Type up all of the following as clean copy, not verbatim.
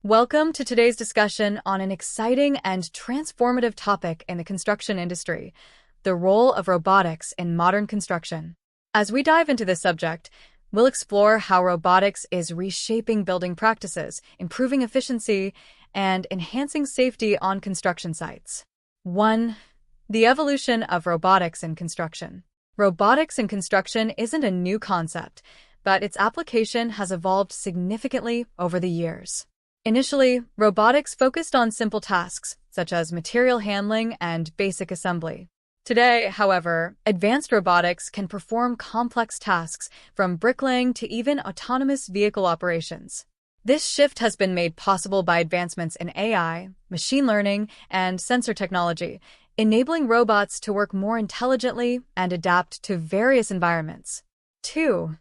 Welcome to today's discussion on an exciting and transformative topic in the construction industry, the role of robotics in modern construction. As we dive into this subject, we'll explore how robotics is reshaping building practices, improving efficiency, and enhancing safety on construction sites. 1. The evolution of robotics in construction. Robotics in construction isn't a new concept, but its application has evolved significantly over the years. Initially, robotics focused on simple tasks, such as material handling and basic assembly. Today, however, advanced robotics can perform complex tasks, from bricklaying to even autonomous vehicle operations. This shift has been made possible by advancements in AI, machine learning, and sensor technology, enabling robots to work more intelligently and adapt to various environments. 2.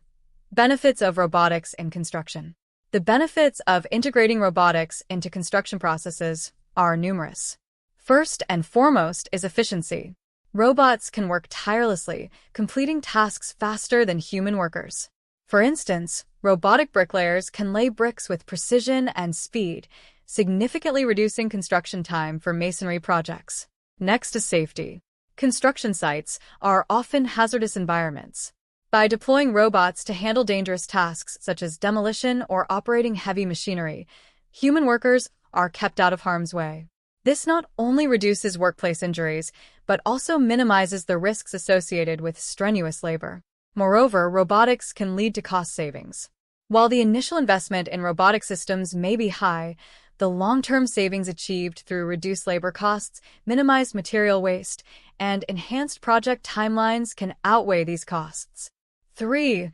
Benefits of robotics in construction. The benefits of integrating robotics into construction processes are numerous. First and foremost is efficiency. Robots can work tirelessly, completing tasks faster than human workers. For instance, robotic bricklayers can lay bricks with precision and speed, significantly reducing construction time for masonry projects. Next is safety. Construction sites are often hazardous environments. By deploying robots to handle dangerous tasks such as demolition or operating heavy machinery, human workers are kept out of harm's way. This not only reduces workplace injuries, but also minimizes the risks associated with strenuous labor. Moreover, robotics can lead to cost savings. While the initial investment in robotic systems may be high, the long-term savings achieved through reduced labor costs, minimized material waste, and enhanced project timelines can outweigh these costs. 3.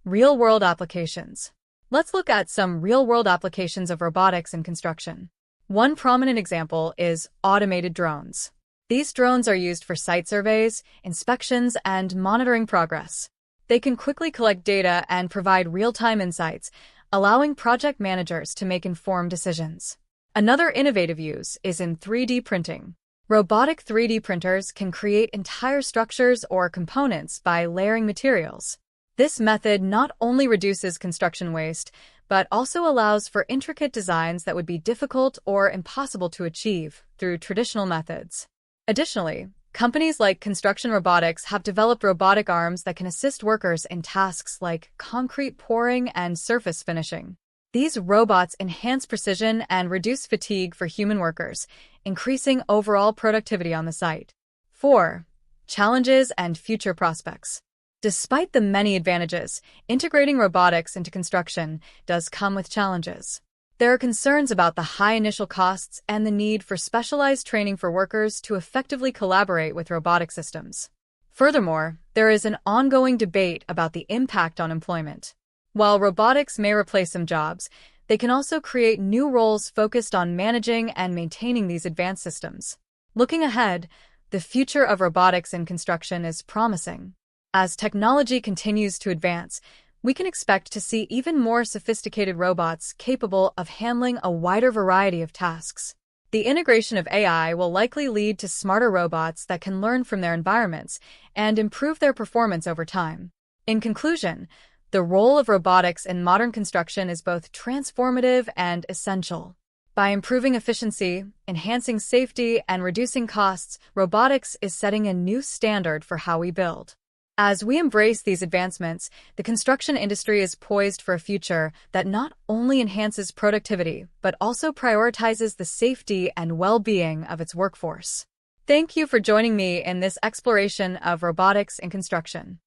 Real-world applications. Let's look at some real-world applications of robotics in construction. One prominent example is automated drones. These drones are used for site surveys, inspections, and monitoring progress. They can quickly collect data and provide real-time insights, allowing project managers to make informed decisions. Another innovative use is in 3D printing. Robotic 3D printers can create entire structures or components by layering materials. This method not only reduces construction waste, but also allows for intricate designs that would be difficult or impossible to achieve through traditional methods. Additionally, companies like Construction Robotics have developed robotic arms that can assist workers in tasks like concrete pouring and surface finishing. These robots enhance precision and reduce fatigue for human workers, increasing overall productivity on the site. 4. Challenges and future prospects. Despite the many advantages, integrating robotics into construction does come with challenges. There are concerns about the high initial costs and the need for specialized training for workers to effectively collaborate with robotic systems. Furthermore, there is an ongoing debate about the impact on employment. While robotics may replace some jobs, they can also create new roles focused on managing and maintaining these advanced systems. Looking ahead, the future of robotics in construction is promising. As technology continues to advance, we can expect to see even more sophisticated robots capable of handling a wider variety of tasks. The integration of AI will likely lead to smarter robots that can learn from their environments and improve their performance over time. In conclusion, the role of robotics in modern construction is both transformative and essential. By improving efficiency, enhancing safety, and reducing costs, robotics is setting a new standard for how we build. As we embrace these advancements, the construction industry is poised for a future that not only enhances productivity, but also prioritizes the safety and well-being of its workforce. Thank you for joining me in this exploration of robotics in construction.